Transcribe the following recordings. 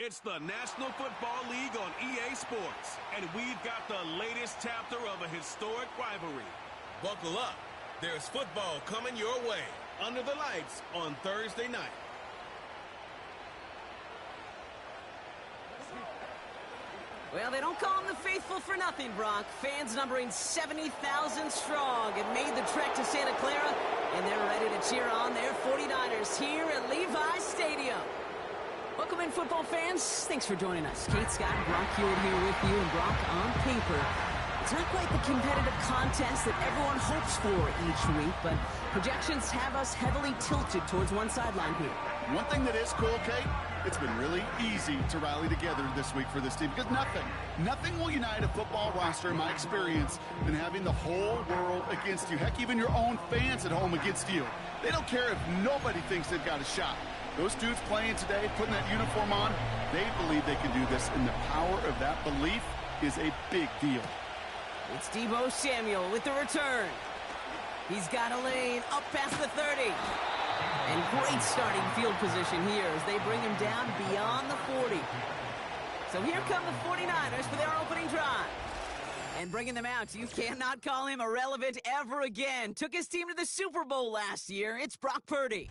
It's the National Football League on EA Sports, and we've got the latest chapter of a historic rivalry. Buckle up. There's football coming your way under the lights on Thursday night. Well, they don't call them the faithful for nothing, Brock. Fans numbering 70,000 strong have made the trek to Santa Clara, and they're ready to cheer on their 49ers here at Levi's Stadium. Welcome in, football fans. Thanks for joining us. Kate, Scott, and Brock Hewitt here with you, and Brock, on paper, it's not quite the competitive contest that everyone hopes for each week, but projections have us heavily tilted towards one sideline here. One thing that is cool, Kate, it's been really easy to rally together this week for this team because nothing will unite a football roster, in my experience, than having the whole world against you. Heck, even your own fans at home against you. They don't care if nobody thinks they've got a shot. Those dudes playing today, putting that uniform on, they believe they can do this, and the power of that belief is a big deal. It's Deebo Samuel with the return. He's got a lane up past the 30. And great starting field position here as they bring him down beyond the 40. So here come the 49ers for their opening drive. And bringing them out, you cannot call him irrelevant ever again. Took his team to the Super Bowl last year. It's Brock Purdy.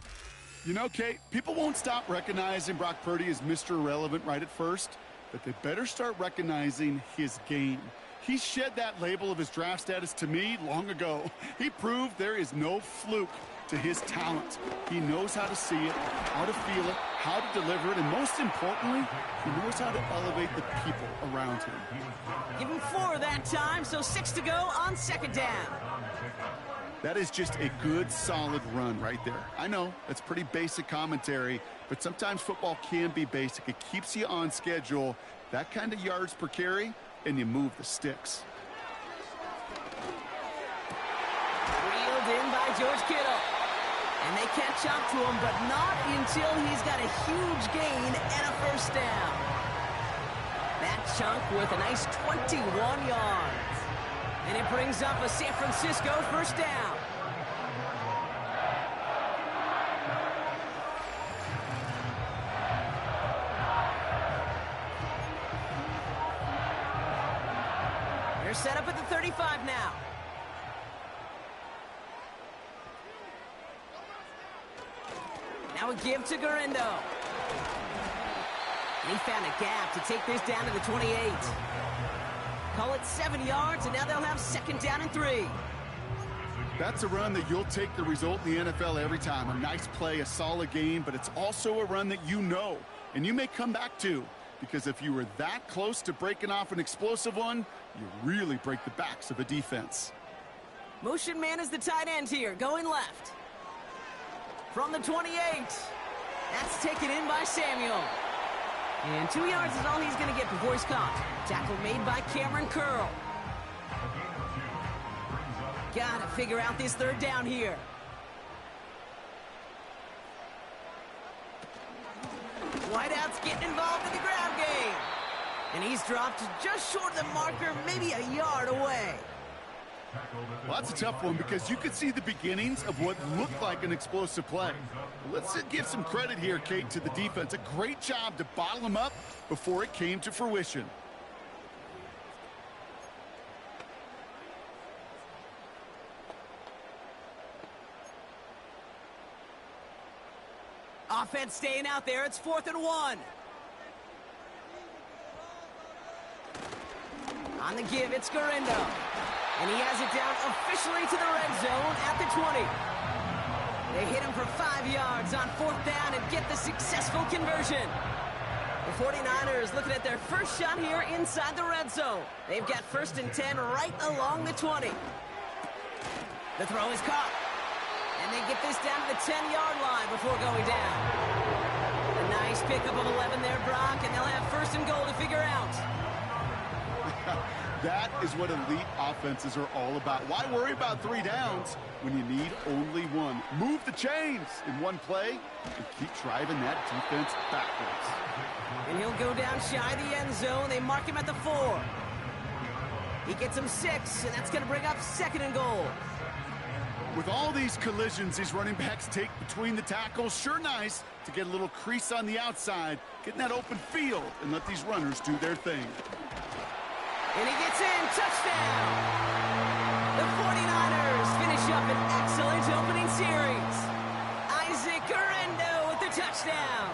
You know, Kate, people won't stop recognizing Brock Purdy as Mr. Irrelevant right at first, but they better start recognizing his game. He shed that label of his draft status to me long ago. He proved there is no fluke to his talent. He knows how to see it, how to feel it, how to deliver it, and most importantly, he knows how to elevate the people around him. Give him 4 that time, so 6 to go on second down. That is just a good, solid run right there. I know, that's pretty basic commentary, but sometimes football can be basic. It keeps you on schedule, that kind of yards per carry, and you move the sticks. Reeled in by George Kittle. And they catch up to him, but not until he's got a huge gain and a first down. That chunk worth a nice 21 yards. And it brings up a San Francisco first down. They're set up at the 35 now. Now a give to Garindo. He found a gap to take this down to the 28. Call it 7 yards, and now they'll have second down and 3. That's a run that you'll take the result in the NFL every time. A nice play, a solid game, but it's also a run that you know, and you may come back to, because if you were that close to breaking off an explosive one, you really break the backs of a defense. Motion man is the tight end here, going left. From the 28. That's taken in by Samuel. And 2 yards is all he's going to get before he's caught. Tackle made by Cameron Curl. Got to figure out this third down here. Whiteout's getting involved in the grab game. And he's dropped just short of the marker, maybe a yard away. Well, that's a tough one because you could see the beginnings of what looked like an explosive play. Let's give some credit here, Kate, to the defense. A great job to bottle him up before it came to fruition. Offense staying out there. It's 4th and 1. On the give, it's Garindo. And he has it down officially to the red zone at the 20. They hit him for 5 yards on 4th down and get the successful conversion. The 49ers looking at their first shot here inside the red zone. They've got 1st and 10 right along the 20. The throw is caught. And they get this down to the 10-yard line before going down. A nice pickup of 11 there, Brock, and they'll have 1st and goal to figure out. That is what elite offenses are all about. Why worry about 3 downs when you need only 1? Move the chains in one play and keep driving that defense backwards. And he'll go down shy of the end zone. They mark him at the 4. He gets him 6, and that's going to bring up 2nd and goal. With all these collisions these running backs take between the tackles, sure nice to get a little crease on the outside, get in that open field, and let these runners do their thing. And he gets in. Touchdown! The 49ers finish up an excellent opening series. Isaac Guerrero with the touchdown.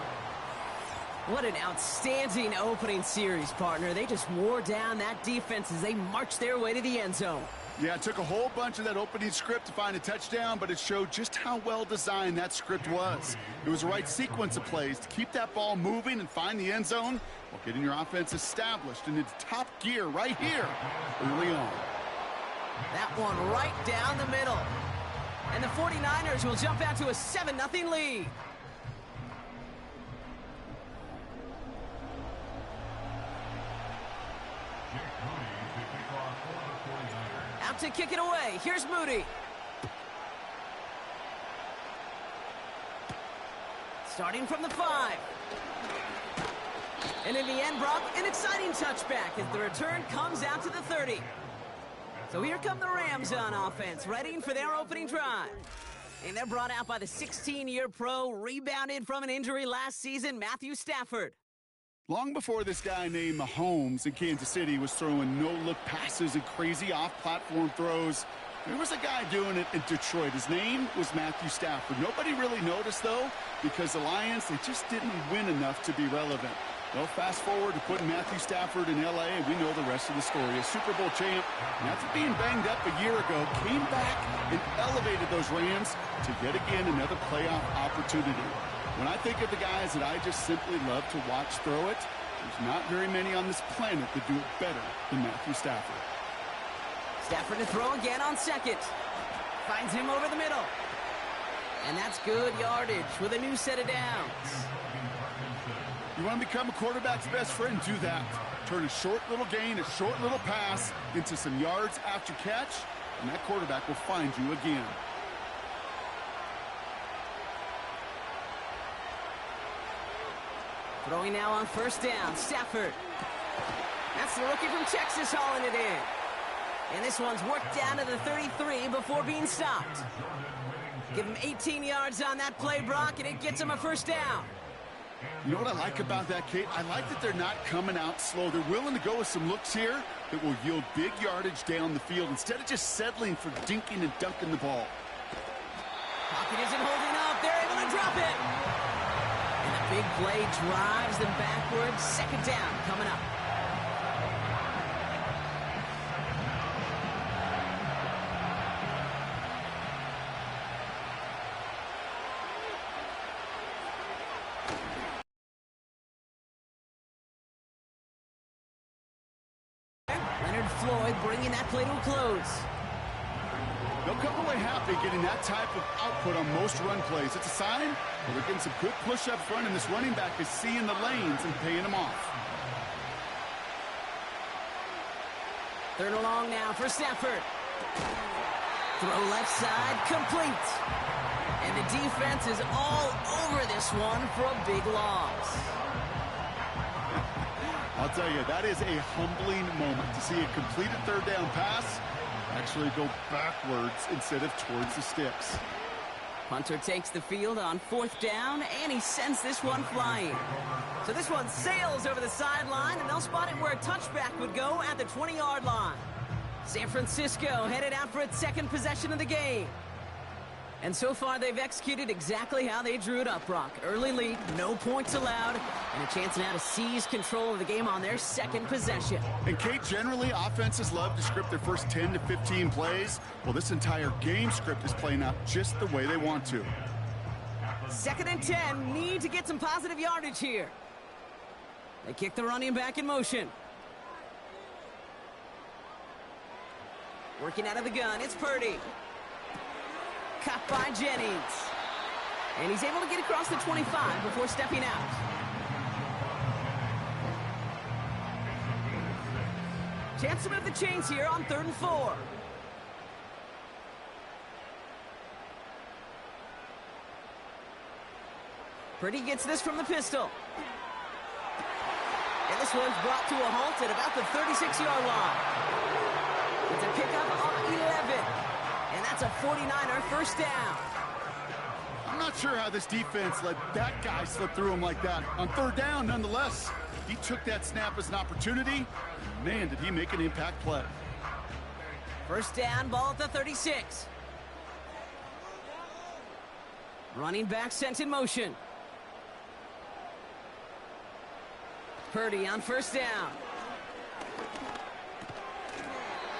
What an outstanding opening series, partner. They just wore down that defense as they marched their way to the end zone. Yeah, it took a whole bunch of that opening script to find a touchdown, but it showed just how well designed that script was. It was the right sequence of plays to keep that ball moving and find the end zone while getting your offense established in its top gear right here early on. That one right down the middle. And the 49ers will jump out to a 7-0 lead. Out to kick it away. Here's Moody. Starting from the 5. And in the end, Brock, an exciting touchback as the return comes out to the 30. So here come the Rams on offense, readying for their opening drive. And they're brought out by the 16-year pro, rebounded from an injury last season, Matthew Stafford. Long before this guy named Mahomes in Kansas City was throwing no-look passes and crazy off-platform throws, there was a guy doing it in Detroit. His name was Matthew Stafford. Nobody really noticed, though, because the Lions, they just didn't win enough to be relevant. Well, fast forward to putting Matthew Stafford in L.A., and we know the rest of the story. A Super Bowl champ, and after being banged up a year ago, came back and elevated those Rams to yet again another playoff opportunity. When I think of the guys that I just simply love to watch throw it, there's not very many on this planet that do it better than Matthew Stafford. Stafford to throw again on second. Finds him over the middle. And that's good yardage with a new set of downs. You want to become a quarterback's best friend? Do that. Turn a short little gain, a short little pass into some yards after catch, and that quarterback will find you again. Throwing now on first down, Stafford. That's the rookie from Texas hauling it in. And this one's worked down to the 33 before being stopped. Give him 18 yards on that play, Brock, and it gets him a first down. You know what I like about that, Kate? I like that they're not coming out slow. They're willing to go with some looks here that will yield big yardage down the field instead of just settling for dinking and dunking the ball. Pocket isn't holding up. They're able to drop it. And a big play drives them backwards. Second down coming up. Floyd bringing that play to a close. They'll come away happy getting that type of output on most run plays. It's a sign that they're getting some good push up front, and this running back is seeing the lanes and paying them off. Third and long now for Stafford. Throw left side, complete. And the defense is all over this one for a big loss. I'll tell you, that is a humbling moment to see a completed third down pass actually go backwards instead of towards the sticks. Punter takes the field on fourth down, and he sends this one flying. So this one sails over the sideline, and they'll spot it where a touchback would go at the 20-yard line. San Francisco headed out for its second possession of the game. And so far, they've executed exactly how they drew it up, Brock. Early lead, no points allowed, and a chance now to seize control of the game on their second possession. And, Kate, generally, offenses love to script their first 10 to 15 plays. Well, this entire game script is playing out just the way they want to. Second and 10, need to get some positive yardage here. They kick the running back in motion. Working out of the gun, it's Purdy. Caught by Jennings. And he's able to get across the 25 before stepping out. Chance to move the chains here on 3rd and 4. Purdy gets this from the pistol. And this one's brought to a halt at about the 36-yard line. It's a pickup of 11. And that's a 49er first down. I'm not sure how this defense let that guy slip through him like that. On third down, nonetheless, he took that snap as an opportunity. Man, did he make an impact play. First down, ball at the 36. Running back sent in motion. Purdy on first down.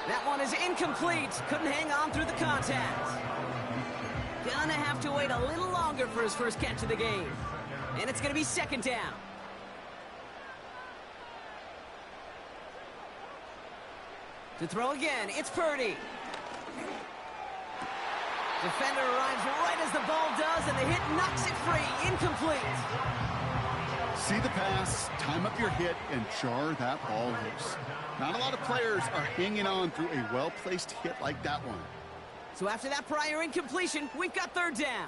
That one is incomplete. Couldn't hang on through the contact. Gonna have to wait a little longer for his first catch of the game. And it's gonna be second down. To throw again, it's Purdy. Defender arrives right as the ball does, and the hit knocks it free. Incomplete. See the pass, time up your hit, and jar that ball loose. Not a lot of players are hanging on through a well-placed hit like that one. So after that prior incompletion, we've got third down.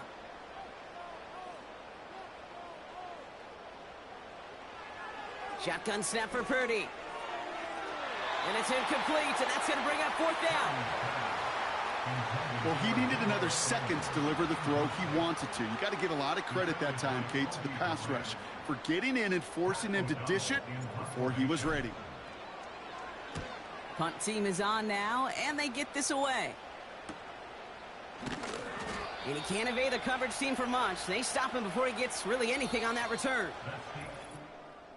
Shotgun snap for Purdy. And it's incomplete, and that's going to bring up fourth down. Well, he needed another second to deliver the throw he wanted to. You got to give a lot of credit that time, Kate, to the pass rush for getting in and forcing him to dish it before he was ready. Punt team is on now, and they get this away. And he can't evade the coverage team for much. They stop him before he gets really anything on that return.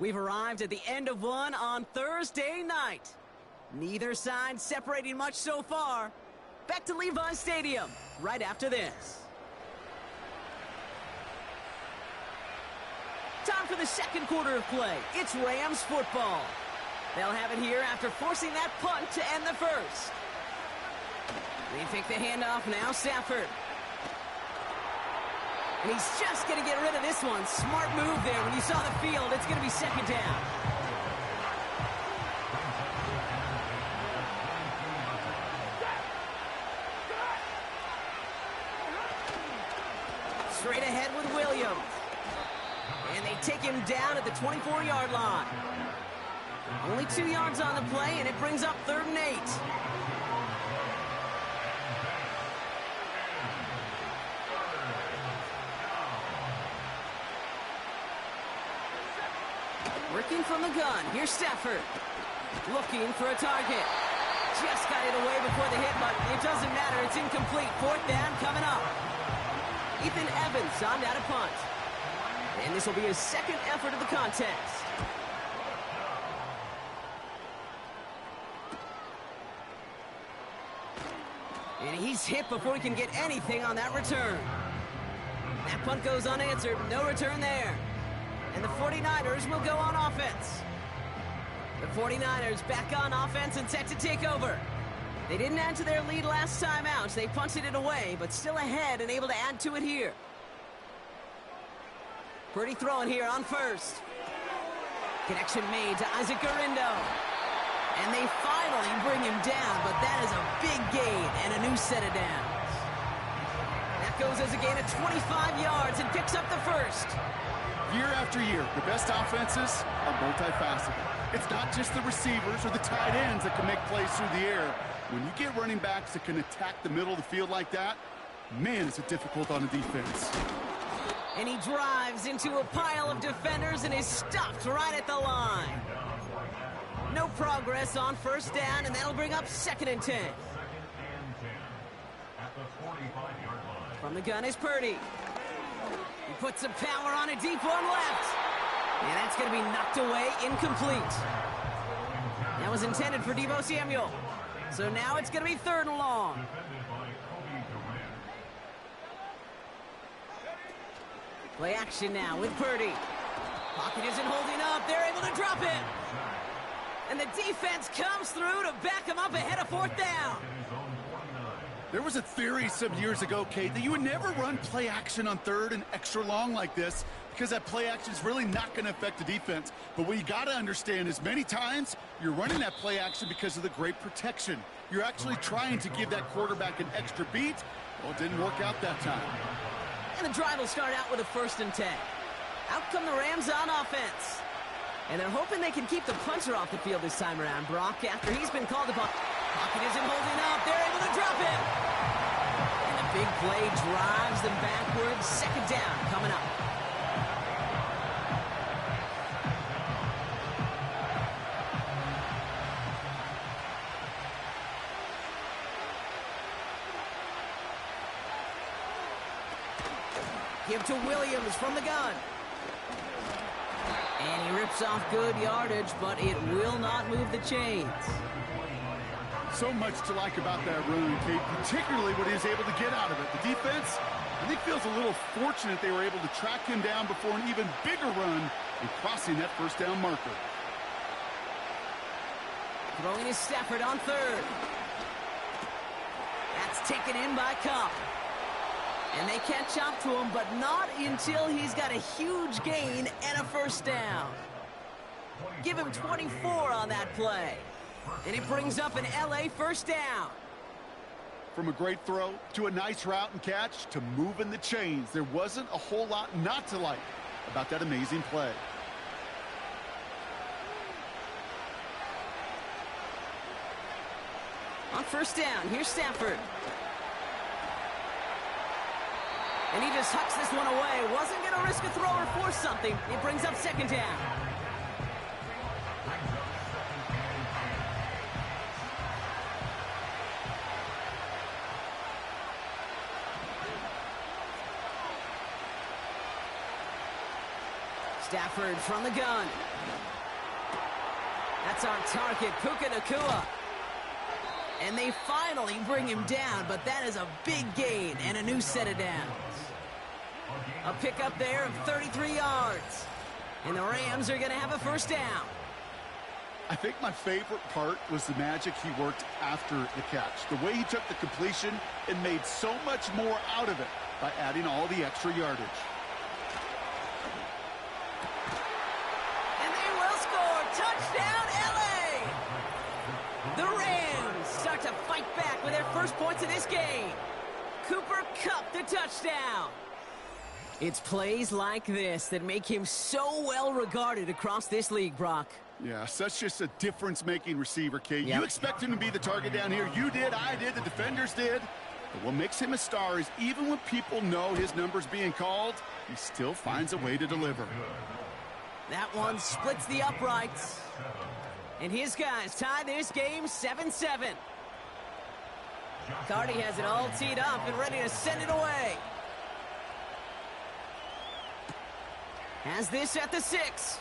We've arrived at the end of one on Thursday night. Neither side separating much so far. Back to Levi Stadium right after this. Time for the second quarter of play. It's Rams football. They'll have it here after forcing that punt to end the first. They take the handoff now, Stafford. And he's just going to get rid of this one. Smart move there. When you saw the field, it's going to be second down. Straight ahead with Williams. And they take him down at the 24-yard line. Only 2 yards on the play, and it brings up 3rd and 8. Working from the gun. Here's Stafford. Looking for a target. Just got it away before the hit, but it doesn't matter. It's incomplete. 4th down coming up. Ethan Evans on down to punt. And this will be his second effort of the contest. And he's hit before he can get anything on that return. That punt goes unanswered. No return there. And the 49ers will go on offense. The 49ers back on offense and set to take over. They didn't add to their lead last time out. They punted it away, but still ahead and able to add to it here. Purdy throwing here on first. Connection made to Isaac Gurindo. And they finally bring him down, but that is a big gain and a new set of downs. That goes as a gain of 25 yards and picks up the first. Year after year, the best offenses are multifaceted. It's not just the receivers or the tight ends that can make plays through the air. When you get running backs that can attack the middle of the field like that, man, is it difficult on a defense. And he drives into a pile of defenders and is stopped right at the line. No progress on first down, and that'll bring up 2nd and 10. From the gun is Purdy. He puts some power on a deep one left. And that's going to be knocked away, incomplete. That was intended for Deebo Samuel. So now it's going to be 3rd and long. Play action now with Purdy. Pocket isn't holding up. They're able to drop it. And the defense comes through to back him up ahead of 4th down. There was a theory some years ago, Kate, that you would never run play action on 3rd and extra long like this because that play action is really not going to affect the defense. But what you got to understand is many times you're running that play action because of the great protection. You're actually trying to give that quarterback an extra beat. Well, it didn't work out that time. And the drive will start out with a 1st and 10. Out come the Rams on offense. And they're hoping they can keep the punter off the field this time around. Brock, after he's been called upon. Pocket isn't holding up. They're able to drop it. Big play drives them backwards. Second down coming up. Give to Williams from the gun. And he rips off good yardage, but it will not move the chains. So much to like about that run, Kate, particularly what he was able to get out of it. The defense, I think, feels a little fortunate they were able to track him down before an even bigger run and crossing that first down marker. Throwing is Stafford on third. That's taken in by Cup. And they catch up to him, but not until he's got a huge gain and a first down. Give him 24 on that play. And it brings up an LA first down. From a great throw to a nice route and catch to moving the chains, there wasn't a whole lot not to like about that amazing play. On first down, here's Stafford. And he just hucks this one away. Wasn't going to risk a throw or force something. It brings up second down. Stafford from the gun. That's our target, Puka Nacua. And they finally bring him down, but that is a big gain and a new set of downs. A pickup there of 33 yards. And the Rams are going to have a first down. I think my favorite part was the magic he worked after the catch. The way he took the completion and made so much more out of it by adding all the extra yardage. And they will score. Touchdown, LA! The Rams start to fight back with their first points of this game. Cooper Kupp the touchdown. It's plays like this that make him so well regarded across this league, Brock. Yeah, such just a difference-making receiver, Kate. Yep. You expect him to be the target down here. You did, I did, the defenders did. But what makes him a star is even when people know his number's being called, he still finds a way to deliver. That one splits the uprights. And his guys tie this game 7-7. Cardi has it all teed up and ready to send it away. Has this at the 6.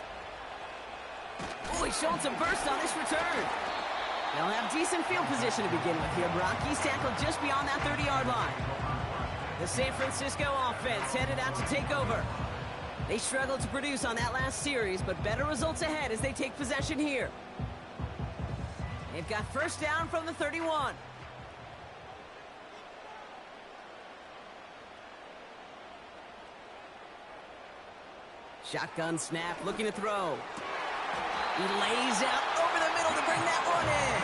Oh, he's showing some burst on this return. They'll have decent field position to begin with here, Brock. He's tackled just beyond that 30-yard line. The San Francisco offense headed out to take over. They struggled to produce on that last series, but better results ahead as they take possession here. They've got first down from the 31. Shotgun snap, looking to throw. He lays out over the middle to bring that one in.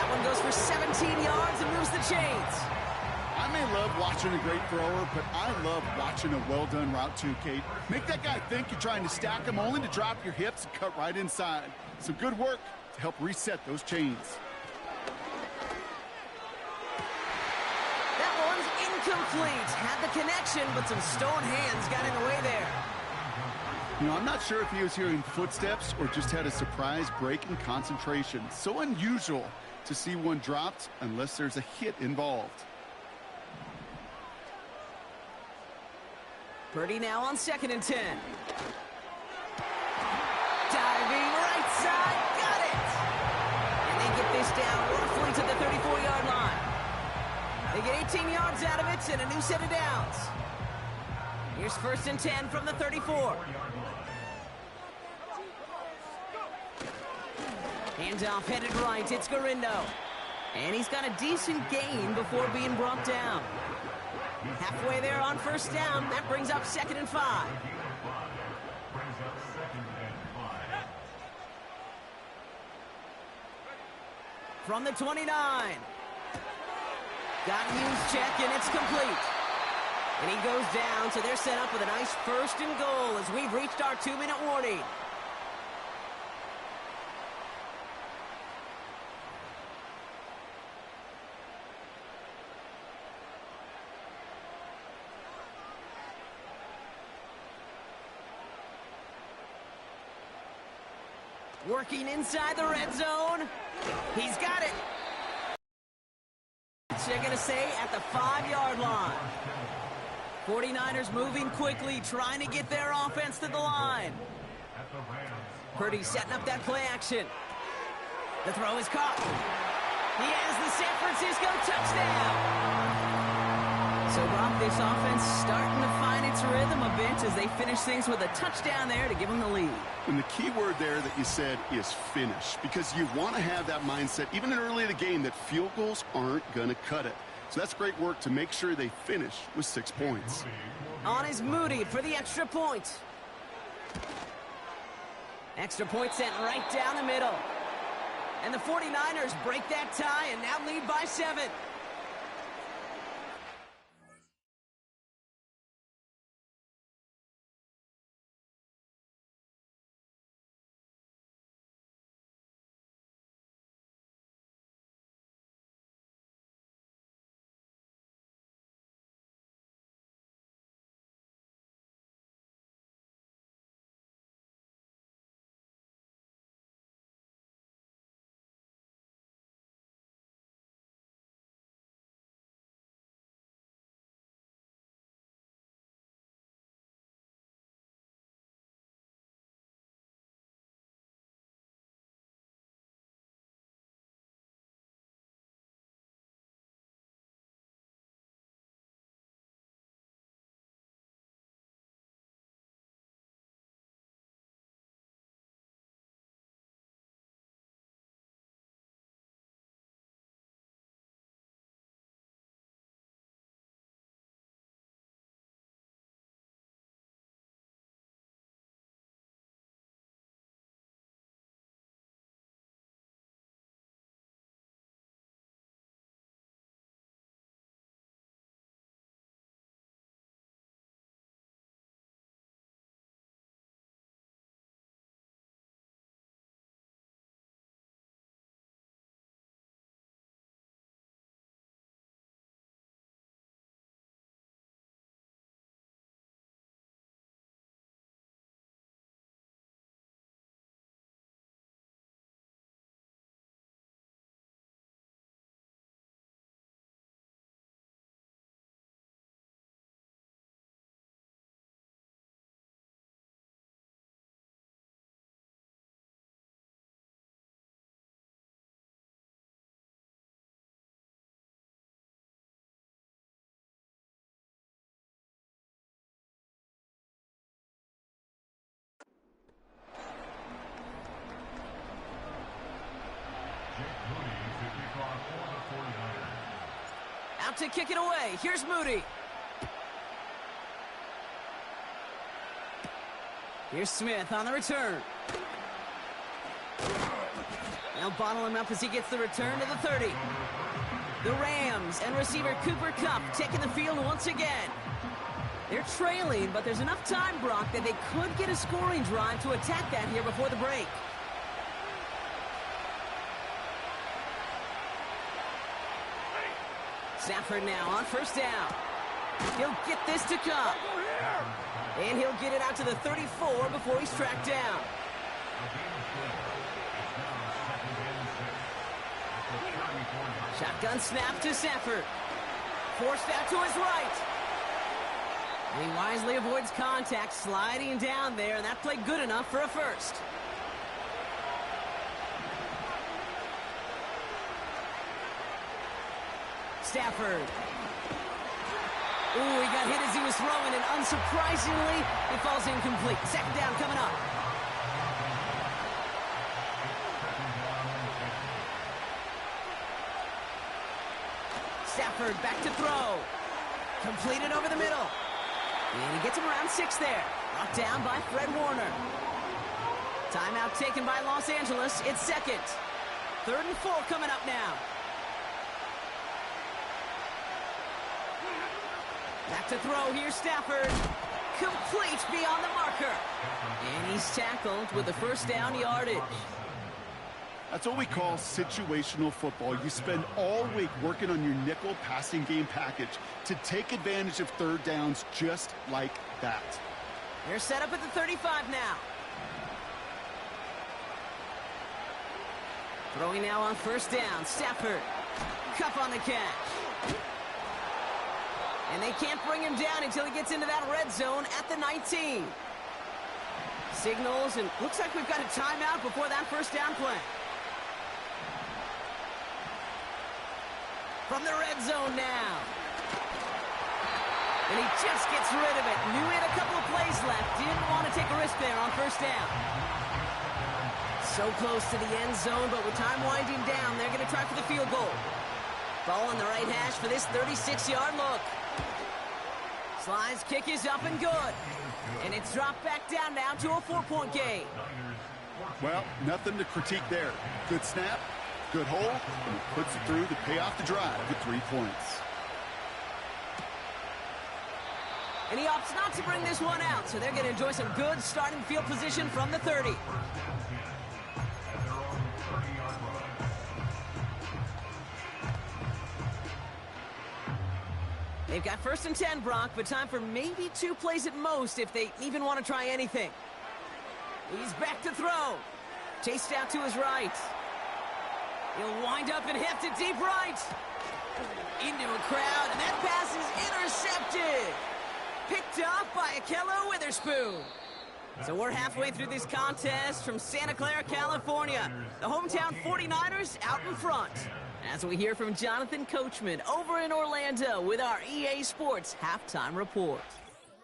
That one goes for 17 yards and moves the chains. I may love watching a great thrower, but I love watching a well-done route too, Kate. Make that guy think you're trying to stack him only to drop your hips and cut right inside. Some good work to help reset those chains. That one's incomplete. Had the connection, but some stone hands got in the way there. You know, I'm not sure if he was hearing footsteps or just had a surprise break in concentration. So unusual to see one dropped unless there's a hit involved. Purdy now on 2nd and 10. Diving right side, got it! And they get this down roughly to the 34-yard line. They get 18 yards out of it and a new set of downs. Here's 1st and 10 from the 34. Handoff headed right, it's Garindo. And he's got a decent gain before being brought down. Halfway there on first down, that brings up 2nd and 5. From the 29. Got Hughes check, and it's complete. And he goes down, so they're set up with a nice 1st and goal as we've reached our 2-minute warning. Working inside the red zone. He's got it. They're going to say at the 5-yard line. 49ers moving quickly, trying to get their offense to the line. Purdy setting up that play action. The throw is caught. He has the San Francisco touchdown. So, Brock, this offense starting to find its rhythm a bit as they finish things with a touchdown there to give them the lead. And the key word there that you said is finish, because you want to have that mindset, even early in the game, that field goals aren't going to cut it. So that's great work to make sure they finish with 6 points. On is Moody for the extra point. Extra point sent right down the middle. And the 49ers break that tie and now lead by 7. Out to kick it away. Here's Moody. Here's Smith on the return. They'll bottle him up as he gets the return to the 30. The Rams and receiver Cooper Kupp taking the field once again. They're trailing, but there's enough time, Brock, that they could get a scoring drive to attack that here before the break. Stafford now on first down. He'll get this to Kupp. And he'll get it out to the 34 before he's tracked down. Shotgun snap to Stafford. Forced out to his right. He wisely avoids contact, sliding down there, and that played good enough for a first. Stafford. Ooh, he got hit as he was throwing, and unsurprisingly, it falls incomplete. Second down coming up. Stafford back to throw. Completed over the middle. And he gets him around 6 there. Brought down by Fred Warner. Timeout taken by Los Angeles. It's second. 3rd and 4 coming up now. Back to throw. Here's Stafford. Complete beyond the marker. And he's tackled with the first down yardage. That's what we call situational football. You spend all week working on your nickel passing game package to take advantage of 3rd downs just like that. They're set up at the 35 now. Throwing now on first down. Stafford. Cup on the catch. And they can't bring him down until he gets into that red zone at the 19. Signals, and looks like we've got a timeout before that first down play. From the red zone now. And he just gets rid of it. Knew he had a couple of plays left. Didn't want to take a risk there on first down. So close to the end zone, but with time winding down, they're going to try for the field goal. Ball on the right hash for this 36-yard look. Sly's kick is up and good. And it's dropped back down now to a 4-point game. Well, nothing to critique there. Good snap, good hold, and he puts it through to pay off the drive with 3 points. And he opts not to bring this one out, so they're going to enjoy some good starting field position from the 30. They've got 1st and 10, Brock, but time for maybe 2 plays at most if they even want to try anything. He's back to throw. Chased out to his right. He'll wind up and heft it deep right. Into a crowd, and that pass is intercepted. Picked up by Akello Witherspoon. So we're halfway through this contest from Santa Clara, California. The hometown 49ers out in front. As we hear from Jonathan Coachman over in Orlando with our EA Sports Halftime Report.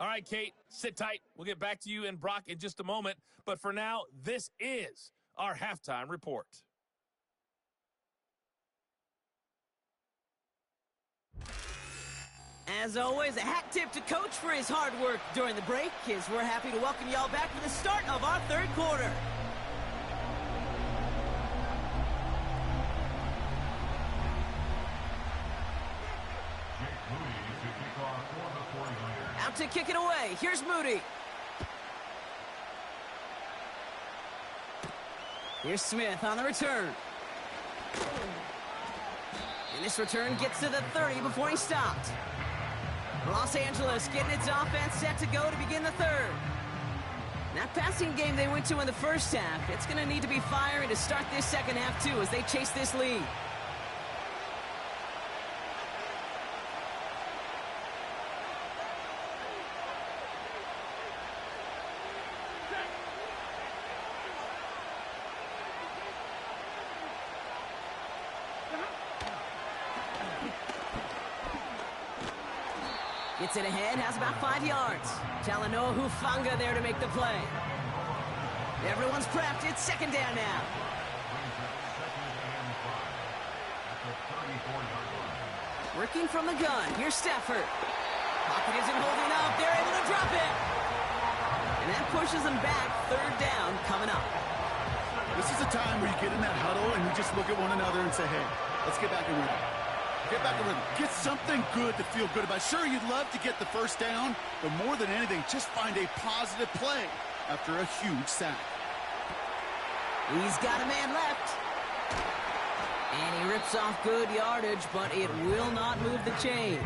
All right, Kate, sit tight. We'll get back to you and Brock in just a moment. But for now, this is our Halftime Report. As always, a hat tip to Coach for his hard work during the break, as we're happy to welcome y'all back for the start of our 3rd quarter. Out to kick it away. Here's Moody. Here's Smith on the return. And this return gets to the 30 before he stopped. Los Angeles getting its offense set to go to begin the 3rd. That passing game they went to in the first half, it's going to need to be firing to start this second half too as they chase this lead. Gets it ahead, has about 5 yards. Talanoa Hufanga there to make the play. Everyone's prepped. It's 2nd down now. Working from the gun. Here's Stafford. Pocket isn't holding up. They're able to drop it. And that pushes them back. 3rd down coming up. This is a time where you get in that huddle and you just look at one another and say, hey, let's get back in rhythm. Get back in rhythm. Get something good to feel good about. Sure, you'd love to get the 1st down, but more than anything, just find a positive play after a huge sack. He's got a man left. And he rips off good yardage, but it will not move the chains.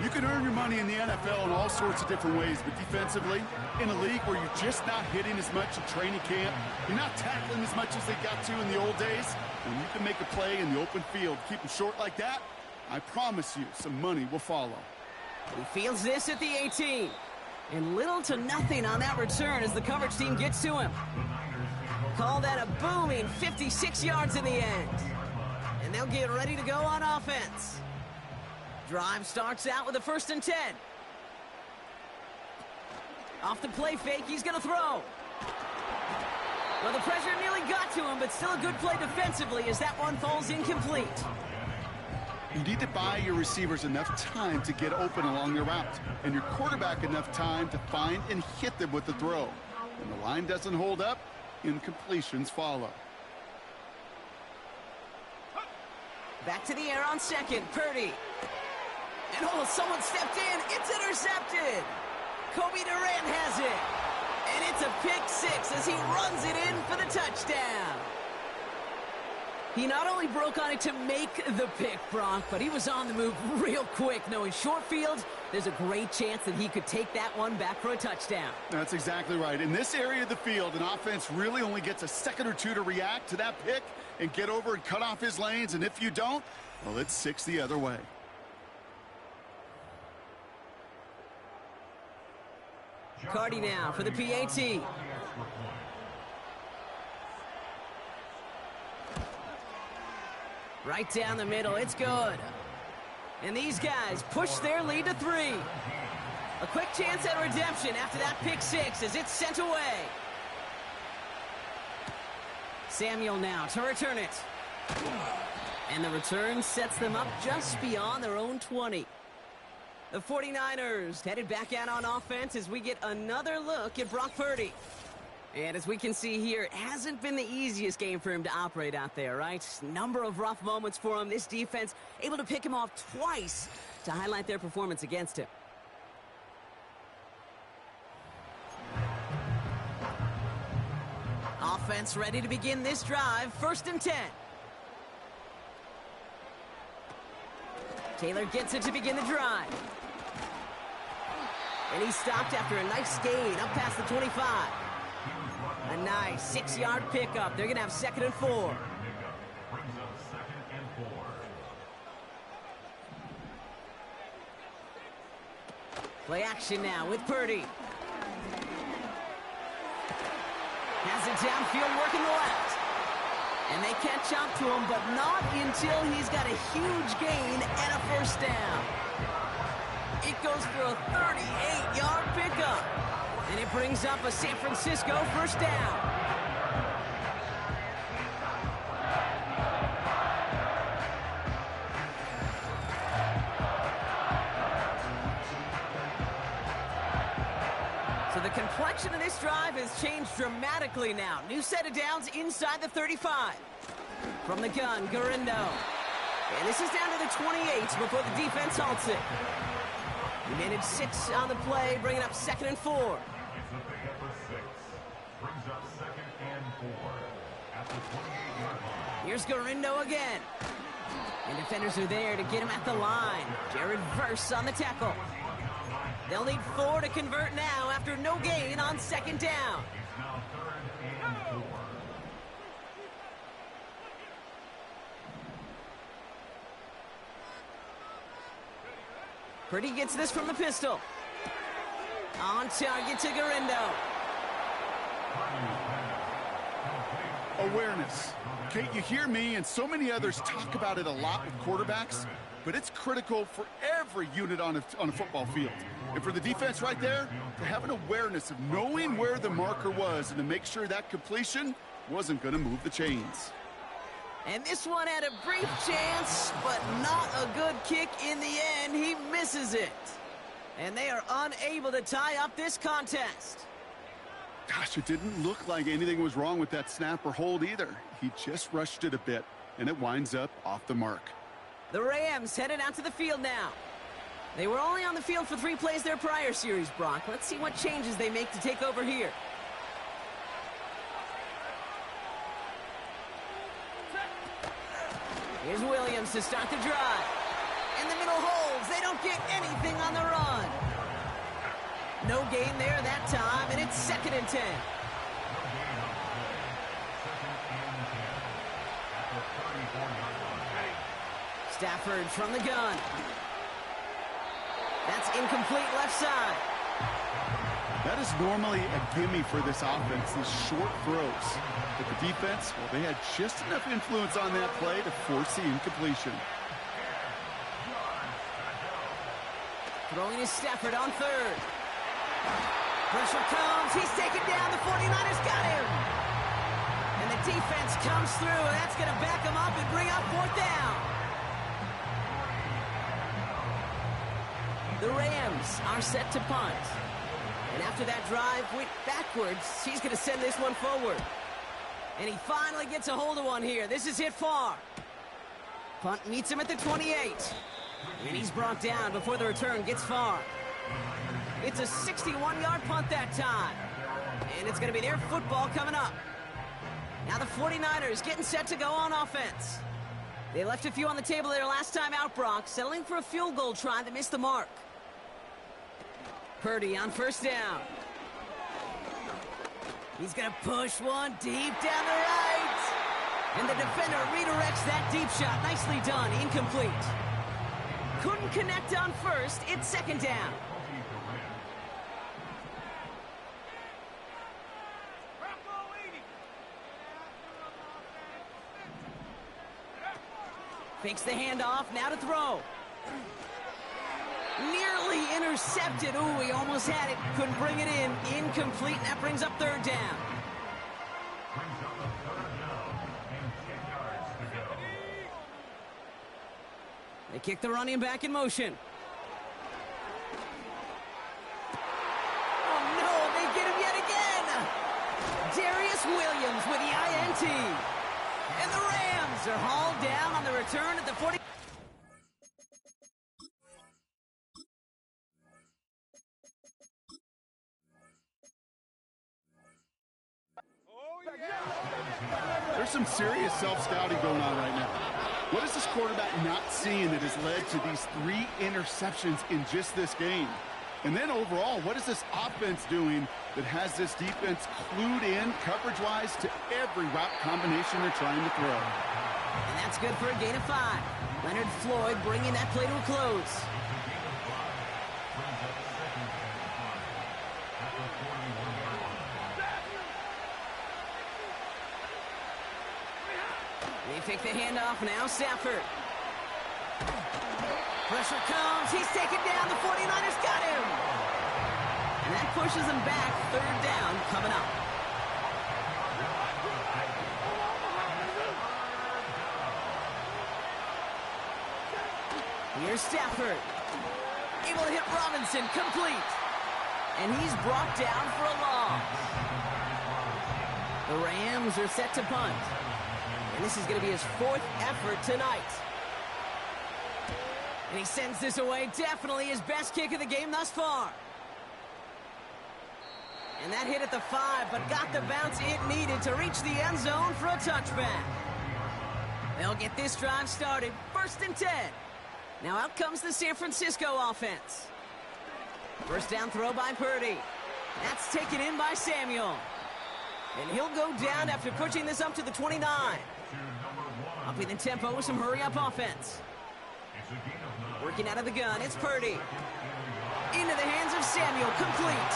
You can earn your money in the NFL in all sorts of different ways, but defensively, in a league where you're just not hitting as much in training camp, you're not tackling as much as they got to in the old days, when you can make a play in the open field, keep them short like that, I promise you some money will follow. He fields this at the 18. And little to nothing on that return as the coverage team gets to him. Call that a booming 56 yards in the end. And they'll get ready to go on offense. Drive starts out with a 1st and 10. Off the play fake, he's going to throw. Well, the pressure nearly got to him, but still a good play defensively as that one falls incomplete. You need to buy your receivers enough time to get open along their route, and your quarterback enough time to find and hit them with the throw. When the line doesn't hold up, incompletions follow. Back to the air on 2nd, Purdy. And oh, someone stepped in. It's intercepted. Kobe Durant has it. And it's a pick 6 as he runs it in for the touchdown. He not only broke on it to make the pick, Bronk, but he was on the move real quick, knowing short field, there's a great chance that he could take that one back for a touchdown. That's exactly right. In this area of the field, an offense really only gets a second or two to react to that pick and get over and cut off his lanes, and if you don't, well, it's 6 the other way. Cardi now for the PAT. Right down the middle, it's good. And these guys push their lead to 3. A quick chance at redemption after that pick 6 as it's sent away. Samuel now to return it. And the return sets them up just beyond their own 20. The 49ers headed back out on offense as we get another look at Brock Purdy. And as we can see here, it hasn't been the easiest game for him to operate out there, right? Number of rough moments for him. This defense able to pick him off twice to highlight their performance against him. Offense ready to begin this drive. 1st and 10. Taylor gets it to begin the drive. And he stopped after a nice gain up past the 25. A nice 6-yard pickup. They're going to have 2nd and 4. Play action now with Purdy. Has it downfield working the left. And they catch up to him, but not until he's got a huge gain and a 1st down. It goes for a 38-yard pickup. And it brings up a San Francisco 1st down. So the complexion of this drive has changed dramatically now. New set of downs inside the 35. From the gun, Garindo. And this is down to the 28 before the defense halts it. He managed 6 on the play, bringing up 2nd and 4. Here's Garindo again. And defenders are there to get him at the line. Jared Verse on the tackle. They'll need 4 to convert now after no gain on 2nd down. Purdy gets this from the pistol. On target to Garindo. Awareness. Kate, you hear me and so many others talk about it a lot with quarterbacks, but it's critical for every unit on a football field. And for the defense right there, to have an awareness of knowing where the marker was and to make sure that completion wasn't going to move the chains. And this one had a brief chance, but not a good kick in the end. He misses it. And they are unable to tie up this contest. Gosh, it didn't look like anything was wrong with that snap or hold either. He just rushed it a bit, and it winds up off the mark. The Rams headed out to the field now. They were only on the field for 3 plays their prior series, Brock. Let's see what changes they make to take over here. Here's Williams to start the drive. In the middle holds. They don't get anything on the run. No gain there that time, and it's 2nd and 10. Stafford from the gun. That's incomplete left side. That is normally a gimme for this offense, these short throws. But the defense, well, they had just enough influence on that play to force the incompletion. Throwing is Stafford on 3rd. Pressure comes. He's taken down. The 49ers got him. And the defense comes through, and that's going to back him up and bring up 4th down. The Rams are set to punt. And after that drive went backwards, he's going to send this one forward. And he finally gets a hold of one here. This is hit far. Punt meets him at the 28. And he's brought down before the return gets far. It's a 61-yard punt that time. And it's going to be their football coming up. Now the 49ers getting set to go on offense. They left a few on the table there last time out, Brock, settling for a field goal try that missed the mark. Purdy on first down. He's going to push one deep down the right. And the defender redirects that deep shot. Nicely done. Incomplete. Couldn't connect on first. It's second down. Fakes the handoff, now to throw. Nearly intercepted. Ooh, he almost had it. Couldn't bring it in. Incomplete, and that brings up third down. They kick the running back in motion. Oh, no, they get him yet again. Darius Williams with the INT. And the Rams are hauled down on the return at the 40. There's some serious self-scouting going on right now. What is this quarterback not seeing that has led to these 3 interceptions in just this game? And then overall, what is this offense doing that has this defense clued in coverage-wise to every route combination they're trying to throw? And that's good for a gain of 5. Leonard Floyd bringing that play to a close. They take the handoff now, Stafford. Pressure comes. He's taken down. The 49ers got him. And that pushes him back. Third down coming up. Here's Stafford. Able to hit Robinson. Complete. And he's brought down for a loss. The Rams are set to punt. And this is going to be his 4th effort tonight. And he sends this away. Definitely his best kick of the game thus far. And that hit at the 5, but got the bounce it needed to reach the end zone for a touchback. They'll get this drive started. 1st and 10. Now out comes the San Francisco offense. First down throw by Purdy. That's taken in by Samuel. And he'll go down after pushing this up to the 29. Upping the tempo with some hurry-up offense. Working out of the gun, it's Purdy. Into the hands of Samuel, complete.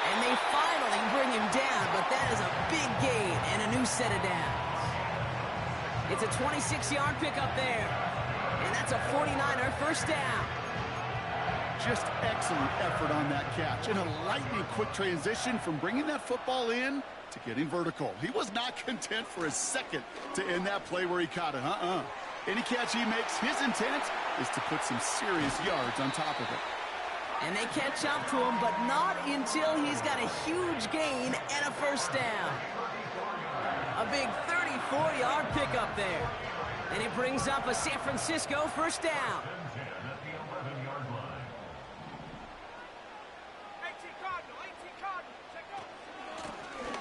And they finally bring him down, but that is a big gain and a new set of downs. It's a 26-yard pickup there. And that's a 49er first down. Just excellent effort on that catch. And a lightning-quick transition from bringing that football in to getting vertical. He was not content for a second to end that play where he caught it. Any catch he makes, his intent is to put some serious yards on top of it. And they catch up to him, but not until he's got a huge gain and a first down. A big 34-yard pickup there. And it brings up a San Francisco first down.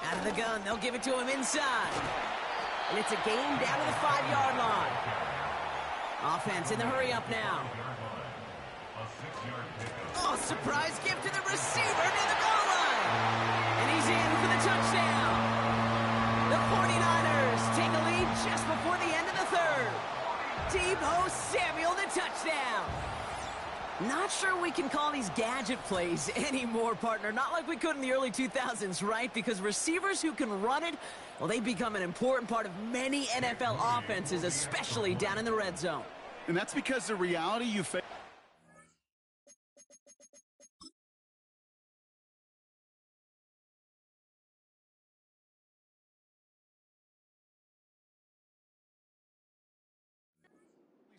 Out of the gun, they'll give it to him inside. And it's a gain down to the 5-yard line. Offense in the hurry-up now. Oh, surprise gift to the receiver near the goal line. And he's in for the touchdown. The 49ers take a lead just before the end of the 3rd. Deebo Samuel, the touchdown. Not sure we can call these gadget plays anymore, partner. Not like we could in the early 2000s, right? Because receivers who can run it, well, they become an important part of many NFL offenses, especially down in the red zone. And that's because the reality you face.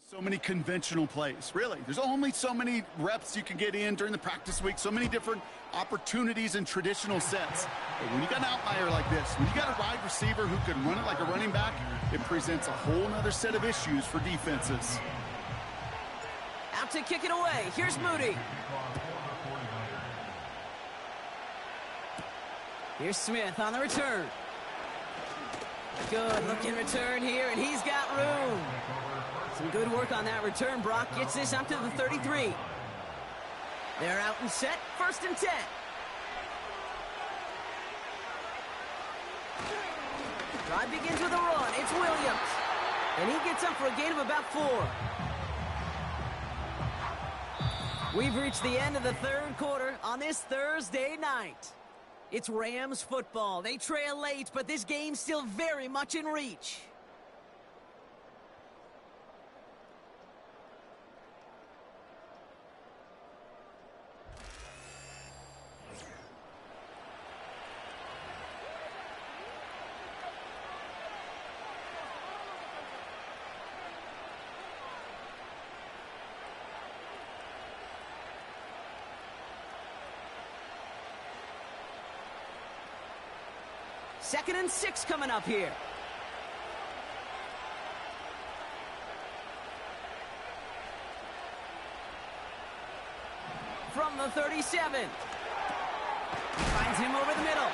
So many conventional plays, really. There's only so many reps you can get in during the practice week, so many different opportunities and traditional sets. But when you got an outlier like this, when you got a wide receiver who can run it like a running back, it presents a whole other set of issues for defenses. Out to kick it away. Here's Moody. Here's Smith on the return. Good looking return here, and he's got room. Some good work on that return. Brock gets this up to the 33. They're out and set, 1st and 10. Drive begins with a run. It's Williams. And he gets up for a gain of about 4. We've reached the end of the 3rd quarter on this Thursday night. It's Rams football. They trail late, but this game's still very much in reach. Second and 6 coming up here. From the 37. Finds him over the middle.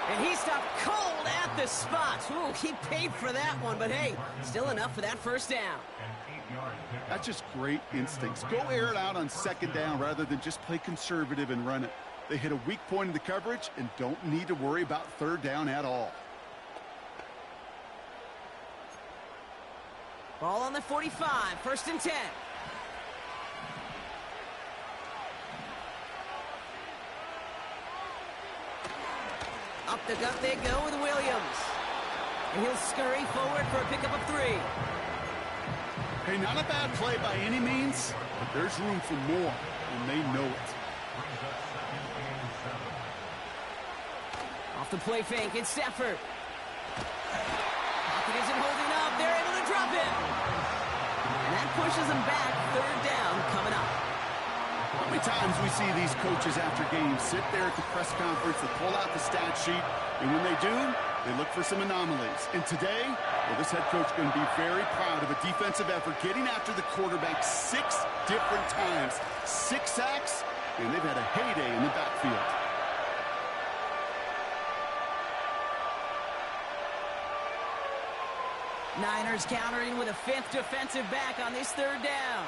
And he stopped cold at the spot. Ooh, he paid for that one, but hey, still enough for that 1st down. That's just great instincts. Go air it out on 2nd down rather than just play conservative and run it. They hit a weak point in the coverage and don't need to worry about 3rd down at all. Ball on the 45, 1st and 10. Up the gut they go with Williams. And he'll scurry forward for a pickup of 3. Hey, not a bad play by any means, but there's room for more, and they know it. Off the play fake, it's Stafford. Pocket isn't holding up. They're able to drop him. And that pushes them back. 3rd down coming up. How many times we see these coaches after games sit there at the press conference and pull out the stat sheet, and when they do, they look for some anomalies. And today, well, this head coach is going to be very proud of a defensive effort getting after the quarterback 6 different times. 6 sacks, and they've had a heyday in the backfield. Niners countering with a 5th defensive back on this 3rd down.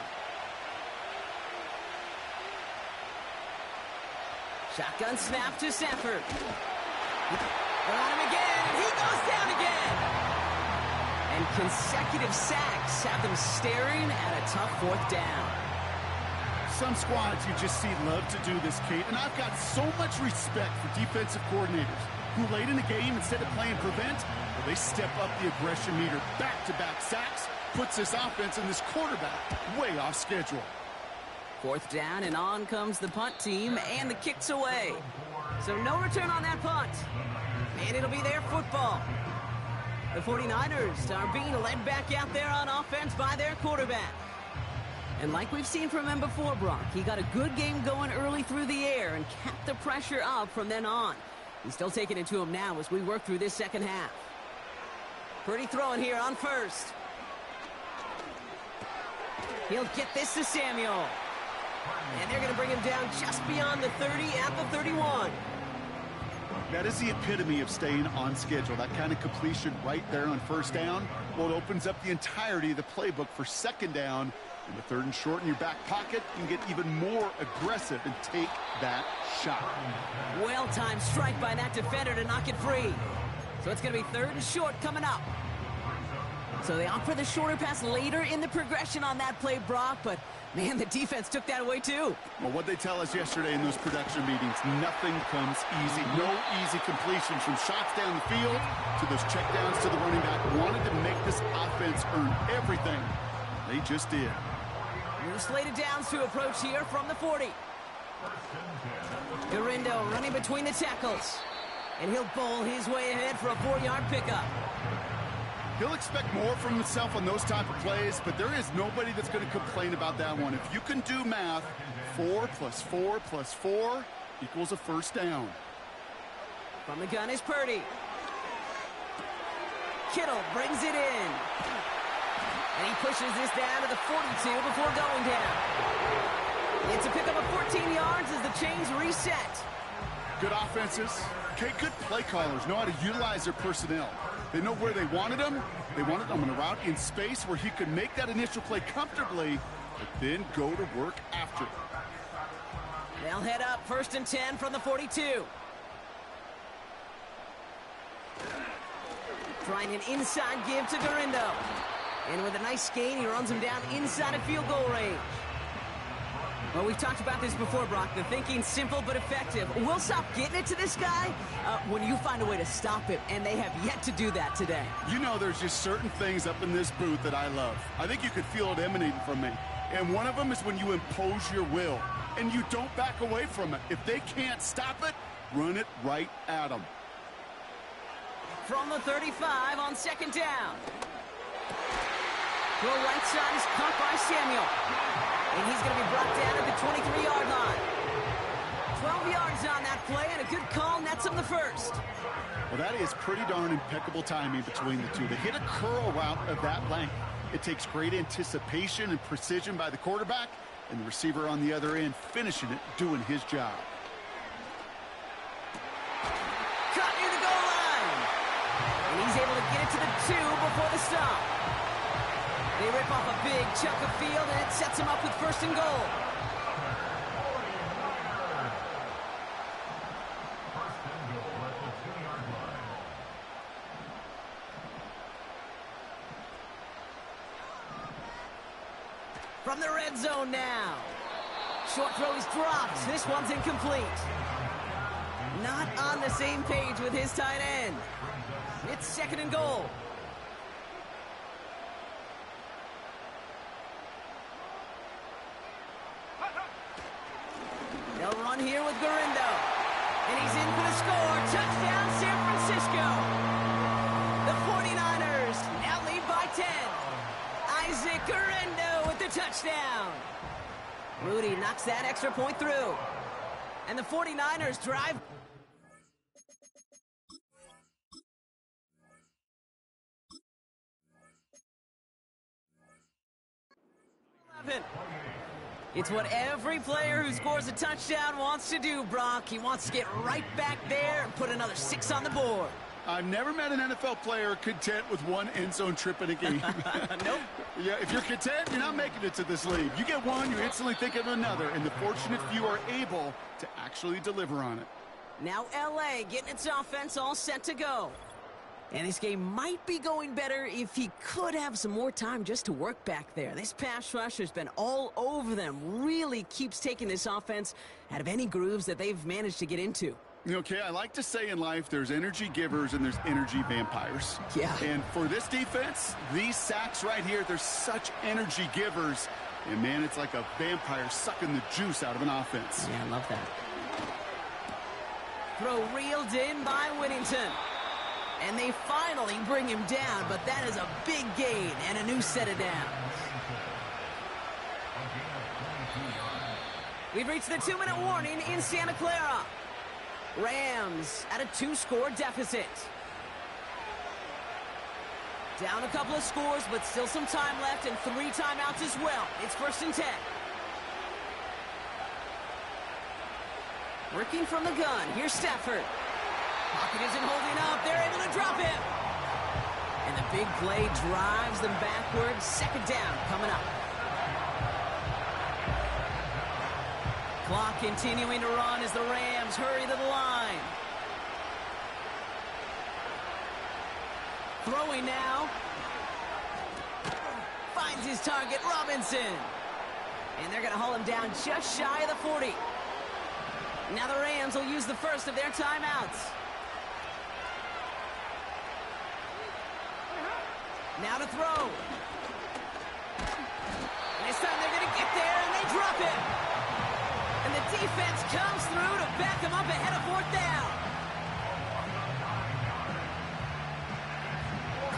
Shotgun snap to Stafford. They're on him again, and he goes down again. And consecutive sacks have them staring at a tough 4th down. Some squads you just see love to do this, Kate, and I've got so much respect for defensive coordinators who late in the game, instead of playing prevent, well, they step up the aggression meter. Back-to-back sacks puts this offense and this quarterback way off schedule. 4th down, and on comes the punt team, and the kick's away. So no return on that punt. And it'll be their football. The 49ers are being led back out there on offense by their quarterback. And like we've seen from him before, Brock, he got a good game going early through the air and kept the pressure up from then on. He's still taking it to him now as we work through this 2nd half. Pretty throwing here on 1st. He'll get this to Samuel. And they're going to bring him down just beyond the 30 at the 31. That is the epitome of staying on schedule. That kind of completion right there on 1st down. Well, it opens up the entirety of the playbook for 2nd down. In the 3rd and short in your back pocket, you can get even more aggressive and take that shot. Well-timed strike by that defender to knock it free. So it's going to be 3rd and short coming up. So they opt for the shorter pass later in the progression on that play, Brock, but man, the defense took that away too. Well, what they tell us yesterday in those production meetings, nothing comes easy. No easy completions from shots down the field to those checkdowns to the running back. Wanted to make this offense earn everything. They just did. New slated downs to approach here from the 40. Garindo running between the tackles. And he'll bowl his way ahead for a 4-yard pickup. He'll expect more from himself on those type of plays, but there is nobody that's going to complain about that one. If you can do math, 4 + 4 + 4 equals a 1st down. From the gun is Purdy. Kittle brings it in. And he pushes this down to the 42 before going down. It's a pickup of 14 yards as the chains reset. Good offenses. Okay, good play callers know how to utilize their personnel. They know where they wanted him. They wanted him on a route in space where he could make that initial play comfortably, but then go to work after it. They'll head up 1st and 10 from the 42. Trying an inside give to Garindo. And with a nice gain, he runs him down inside of field goal range. Well, we've talked about this before, Brock. The thinking's simple but effective. We'll stop getting it to this guy when you find a way to stop him, and they have yet to do that today. You know, there's just certain things up in this booth that I love. I think you could feel it emanating from me. And one of them is when you impose your will, and you don't back away from it. If they can't stop it, run it right at them. From the 35 on 2nd down. Throw right side is caught by Samuel. And he's going to be brought down at the 23-yard line. 12 yards on that play, and a good call nets him the first. Well, that is pretty darn impeccable timing between the two. To hit a curl route of that length, it takes great anticipation and precision by the quarterback, and the receiver on the other end finishing it, doing his job. Caught near the goal line. And he's able to get it to the 2 before the stop. They rip off a big chunk of field, and it sets him up with 1st and goal. From the red zone now. Short throw is dropped. This one's incomplete. Not on the same page with his tight end. It's 2nd and goal. They'll run here with Garindo. And he's in for the score. Touchdown, San Francisco. The 49ers now lead by 10. Isaac Garindo with the touchdown. Rudy knocks that extra point through. And the 49ers drive. It's what every player who scores a touchdown wants to do, Brock. He wants to get right back there and put another 6 on the board. I've never met an NFL player content with one end zone trip in a game. Nope. Yeah, if you're content, you're not making it to this league. You get one, you instantly think of another, and the fortunate few are able to actually deliver on it. Now LA getting its offense all set to go. And this game might be going better if he could have some more time just to work back there. This pass rush has been all over them. Really keeps taking this offense out of any grooves that they've managed to get into. Okay, I like to say in life there's energy givers and there's energy vampires. Yeah. And for this defense, these sacks right here, they're such energy givers. And, man, it's like a vampire sucking the juice out of an offense. Yeah, I love that. Throw reeled in by Whittington. And they finally bring him down, but that is a big gain and a new set of downs. We've reached the 2-minute warning in Santa Clara. Rams at a 2-score deficit. Down a couple of scores, but still some time left and 3 timeouts as well. It's 1st and 10. Working from the gun. Here's Stafford. Pocket isn't holding up. They're able to drop him. And the big play drives them backwards. 2nd down coming up. Clock continuing to run as the Rams hurry to the line. Throwing now. Finds his target, Robinson. And they're going to haul him down just shy of the 40. Now the Rams will use the first of their timeouts. Now to throw. This time they're going to get there, and they drop him. And the defense comes through to back them up ahead of 4th down.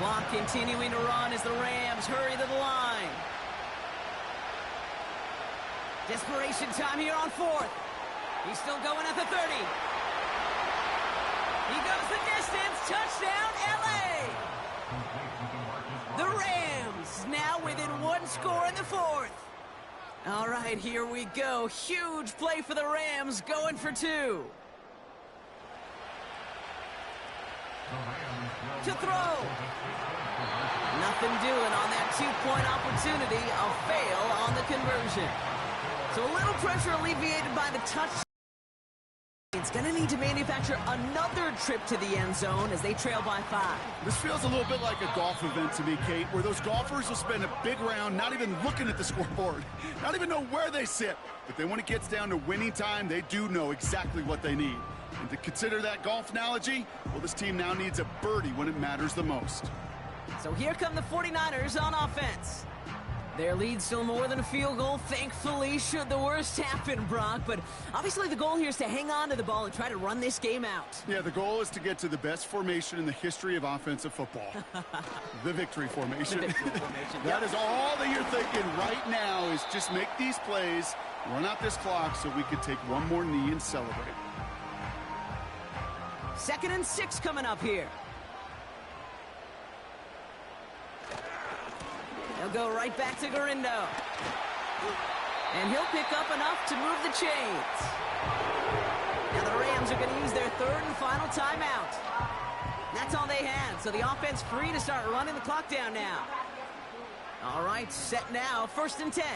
Clock continuing to run as the Rams hurry to the line. Desperation time here on 4th. He's still going at the 30. He goes the distance. Touchdown, LA! The Rams now within 1 score in the 4th. All right, here we go. Huge play for the Rams, going for 2. To throw. Nothing doing on that two-point opportunity. A fail on the conversion. So a little pressure alleviated by the touch. It's going to need to manufacture another trip to the end zone as they trail by 5. This feels a little bit like a golf event to me, Kate, where those golfers will spend a big round not even looking at the scoreboard, not even know where they sit. But then when it gets down to winning time, they do know exactly what they need. And to consider that golf analogy, well, this team now needs a birdie when it matters the most. So here come the 49ers on offense. Their lead still more than a field goal, thankfully, should the worst happen, Brock. But obviously the goal here is to hang on to the ball and try to run this game out. Yeah, the goal is to get to the best formation in the history of offensive football. The victory formation. The victory formation. That is all that you're thinking right now is just make these plays, run out this clock so we could take one more knee and celebrate. 2nd and 6 coming up here. He'll go right back to Garindo. And he'll pick up enough to move the chains. Now the Rams are going to use their 3rd and final timeout. That's all they had, so the offense free to start running the clock down now. All right, set now, 1st and 10.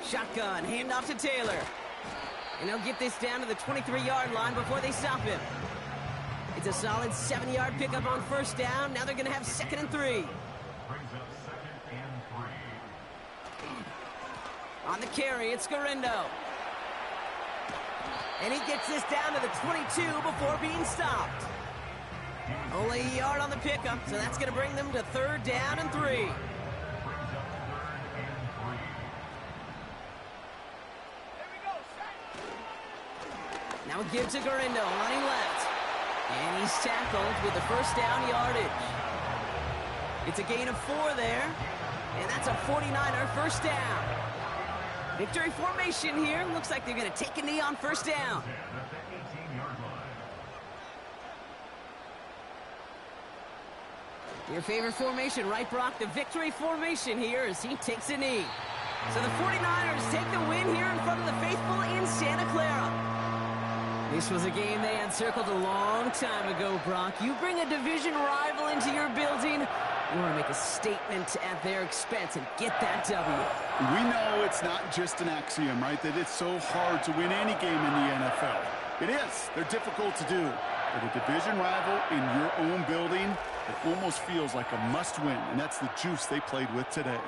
Shotgun, handoff to Taylor. And he'll get this down to the 23-yard line before they stop him. It's a solid 7-yard pickup on 1st down. Now they're going to have 2nd and 3. On the carry, it's Garindo. And he gets this down to the 22 before being stopped. Only a yard on the pickup, so that's going to bring them to 3rd down and 3. Now a give to Garindo, running left. And he's tackled with the 1st down yardage. It's a gain of 4 there. And that's a 49er 1st down. Victory formation here. Looks like they're going to take a knee on 1st down. Your favorite formation, right, Brock? The victory formation here as he takes a knee. So the 49ers take the win here in front of the faithful in Santa Clara. This was a game they had circled a long time ago, Brock. You bring a division rival into your building, you want to make a statement at their expense and get that W. We know it's not just an axiom, right, that it's so hard to win any game in the NFL. It is. They're difficult to do. But a division rival in your own building, it almost feels like a must-win, and that's the juice they played with today.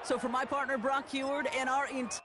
So for my partner, Brock Heward, and our entire